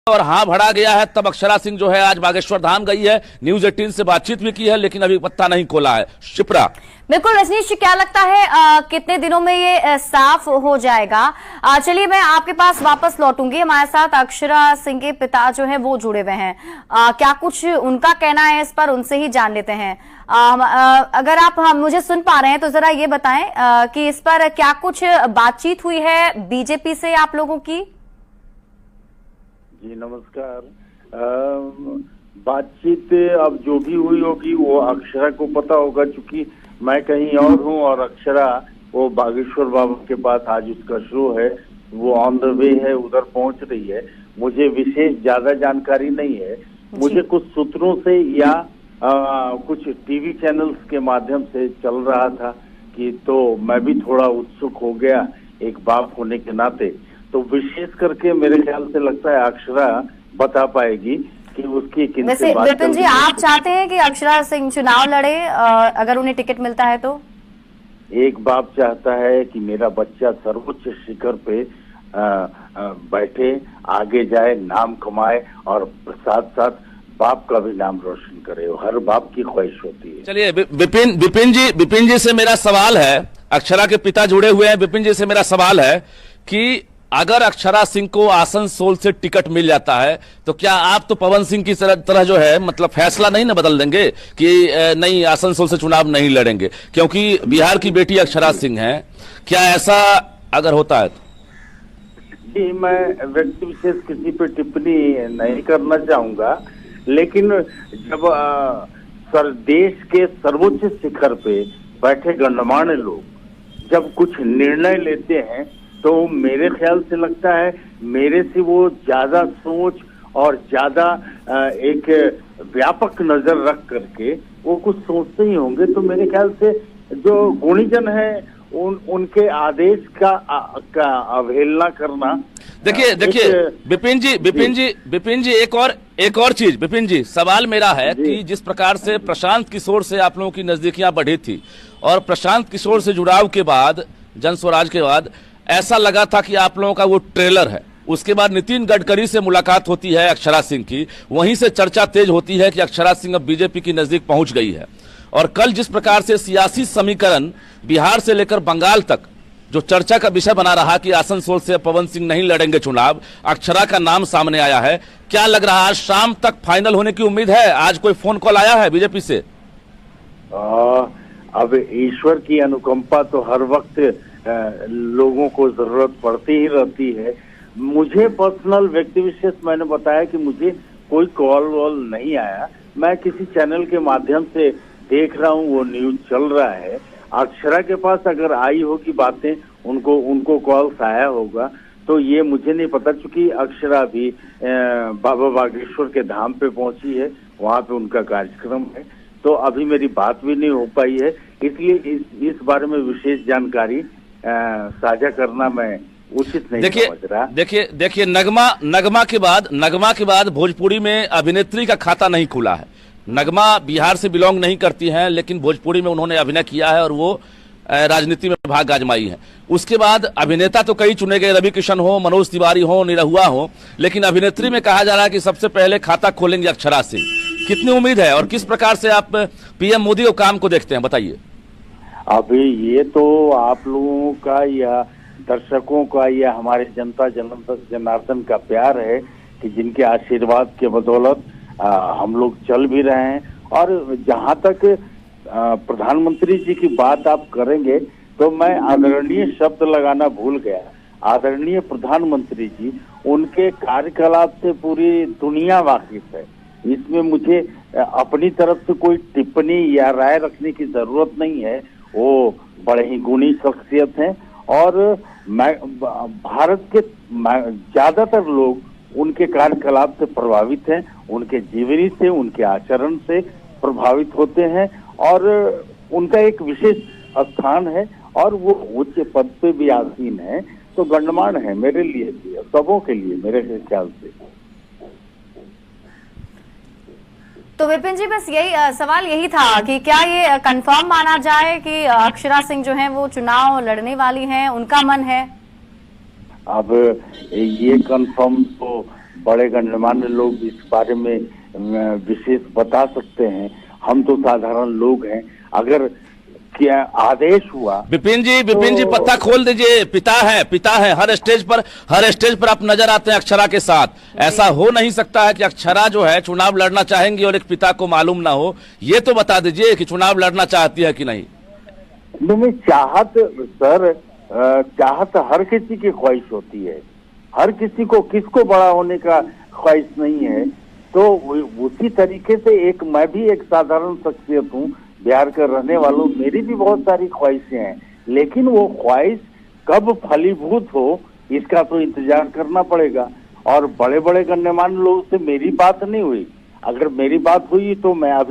और हाँ भरा गया है, तब अक्षरा सिंह जो है आज बागेश्वर धाम गई है, न्यूज 18 से बातचीत भी की है, लेकिन अभी पत्ता नहीं खोला है। शिप्रा, बिल्कुल रजनीश, क्या लगता है कितने दिनों में ये साफ हो जाएगा? चलिए मैं आपके पास वापस लौटूंगी। हमारे साथ अक्षरा सिंह के पिता जो है वो जुड़े हुए हैं, क्या कुछ उनका कहना है इस पर, उनसे ही जान लेते हैं। अगर आप मुझे सुन पा रहे हैं तो जरा ये बताएं कि इस पर क्या कुछ बातचीत हुई है बीजेपी से आप लोगों की? जी नमस्कार। बातचीत अब जो भी हुई होगी वो अक्षरा को पता होगा, क्योंकि मैं कहीं और हूँ और अक्षरा वो बागेश्वर बाबा के पास आज उसका शो है, वो ऑन द वे है, उधर पहुंच रही है। मुझे विशेष ज्यादा जानकारी नहीं है। मुझे कुछ सूत्रों से या कुछ टीवी चैनल्स के माध्यम से चल रहा था कि, तो मैं भी थोड़ा उत्सुक हो गया एक बाप होने के नाते। तो विशेष करके मेरे ख्याल से लगता है अक्षरा बता पाएगी कि उसकी वैसे विपिन जी, आप चाहते हैं कि अक्षरा सिंह चुनाव लड़े अगर उन्हें टिकट मिलता है तो? एक बाप चाहता है कि मेरा बच्चा सर्वोच्च शिखर पे बैठे, आगे जाए, नाम कमाए और साथ साथ बाप का भी नाम रोशन करे। हर बाप की ख्वाहिश होती है। चलिए विपिन जी से मेरा सवाल है, अक्षरा के पिता जुड़े हुए हैं, विपिन जी से मेरा सवाल है कि अगर अक्षरा सिंह को आसनसोल से टिकट मिल जाता है तो क्या आप तो पवन सिंह की तरह जो है मतलब फैसला नहीं ना बदल देंगे कि नहीं आसनसोल से चुनाव नहीं लड़ेंगे, क्योंकि बिहार की बेटी अक्षरा सिंह है? क्या ऐसा अगर होता है तो? जी मैं व्यक्ति विशेष किसी पे टिप्पणी नहीं करना चाहूंगा, लेकिन जब देश के सर्वोच्च शिखर पे बैठे गणमान्य लोग जब कुछ निर्णय लेते हैं तो मेरे ख्याल से लगता है मेरे से वो ज्यादा सोच और ज्यादा एक व्यापक नजर रख करके वो कुछ सोचते ही होंगे। तो मेरे ख्याल से जो गुणीजन है उनके आदेश का अवहेलना करना। देखिए विपिन जी एक और चीज विपिन जी, सवाल मेरा है कि जिस प्रकार से प्रशांत किशोर से आप लोगों की नजदीकियां बढ़ी थी और प्रशांत किशोर से जुड़ाव के बाद, जन स्वराज के बाद ऐसा लगा था कि आप लोगों का वो ट्रेलर है, उसके बाद नितिन गडकरी से मुलाकात होती है अक्षरा सिंह की, वहीं से चर्चा तेज होती है कि अक्षरा सिंह अब बीजेपी की नजदीक पहुंच गई है। और कल जिस प्रकार से सियासी समीकरण बिहार से लेकर बंगाल तक जो चर्चा का विषय बना रहा कि आसनसोल से पवन सिंह नहीं लड़ेंगे चुनाव, अक्षरा का नाम सामने आया है, क्या लग रहा है आज शाम तक फाइनल होने की उम्मीद है? आज कोई फोन कॉल आया है बीजेपी से? अब ईश्वर की अनुकंपा तो हर वक्त लोगों को जरूरत पड़ती ही रहती है। मुझे पर्सनल व्यक्ति विशेष मैंने बताया कि मुझे कोई कॉल वॉल नहीं आया, मैं किसी चैनल के माध्यम से देख रहा हूँ, वो न्यूज चल रहा है। अक्षरा के पास अगर आई होगी बातें, उनको कॉल्स आया होगा, तो ये मुझे नहीं पता, चूंकि अक्षरा भी बाबा बागेश्वर के धाम पे पहुंची है, वहां पे उनका कार्यक्रम है, तो अभी मेरी बात भी नहीं हो पाई है, इसलिए इस बारे में विशेष जानकारी साझा करना मैं उचित नहीं समझ रहा। देखिए नगमा के बाद भोजपुरी में अभिनेत्री का खाता नहीं खुला है। नगमा बिहार से बिलोंग नहीं करती हैं, लेकिन भोजपुरी में उन्होंने अभिनय किया है और वो राजनीति में भाग आजमाई है। उसके बाद अभिनेता तो कई चुने गए, रवि किशन हो, मनोज तिवारी हो, निरहुआ हो, लेकिन अभिनेत्री में कहा जा रहा है कि सबसे पहले खाता खोलेंगे अक्षरा सिंह। कितनी उम्मीद है और किस प्रकार से आप पीएम मोदी के काम को देखते हैं, बताइए। अभी ये तो आप लोगों का या दर्शकों का या हमारे जनता जनार्दन का प्यार है कि जिनके आशीर्वाद के बदौलत हम लोग चल भी रहे हैं। और जहां तक प्रधानमंत्री जी की बात आप करेंगे तो मैं आदरणीय शब्द लगाना भूल गया। आदरणीय प्रधानमंत्री जी, उनके कार्यकलाप से पूरी दुनिया वाकिफ है, इसमें मुझे अपनी तरफ से कोई टिप्पणी या राय रखने की जरूरत नहीं है। वो बड़े ही गुणी शख्सियत हैं और भारत के ज्यादातर लोग उनके कार्यकलाप से प्रभावित हैं, उनके जीवनी से, उनके आचरण से प्रभावित होते हैं और उनका एक विशेष स्थान है और वो उच्च पद पे भी आसीन है, तो गण्यमान्य है मेरे लिए भी, सबों के लिए मेरे ख्याल से। तो विपिन जी, बस यही सवाल यही था कि क्या ये कंफर्म माना जाए कि अक्षरा सिंह जो है वो चुनाव लड़ने वाली हैं, उनका मन है? अब ये कंफर्म तो बड़े गणमान्य लोग इस बारे में विशेष बता सकते हैं। हम तो साधारण लोग हैं। अगर क्या आदेश हुआ, विपिन जी पत्ता खोल दीजिए। पिता है हर स्टेज पर आप नजर आते हैं अक्षरा के साथ। ऐसा हो नहीं सकता है कि अक्षरा जो है चुनाव लड़ना चाहेंगी और एक पिता को मालूम ना हो। ये तो बता दीजिए कि चुनाव लड़ना चाहती है कि नहीं। नहीं, चाहत सर, चाहत हर किसी की ख्वाहिश होती है। हर किसी को, किसको बड़ा होने का ख्वाहिश नहीं है। तो उसी तरीके से मैं भी एक साधारण शख्सियत हूँ, बिहार का रहने वालों, मेरी भी बहुत सारी ख्वाहिशें हैं। लेकिन वो ख्वाहिश कब फलीभूत हो इसका तो इंतजार करना पड़ेगा। और बड़े बड़े गण्यमान्य लोगों से मेरी बात नहीं हुई। अगर मेरी बात हुई तो मैं अभी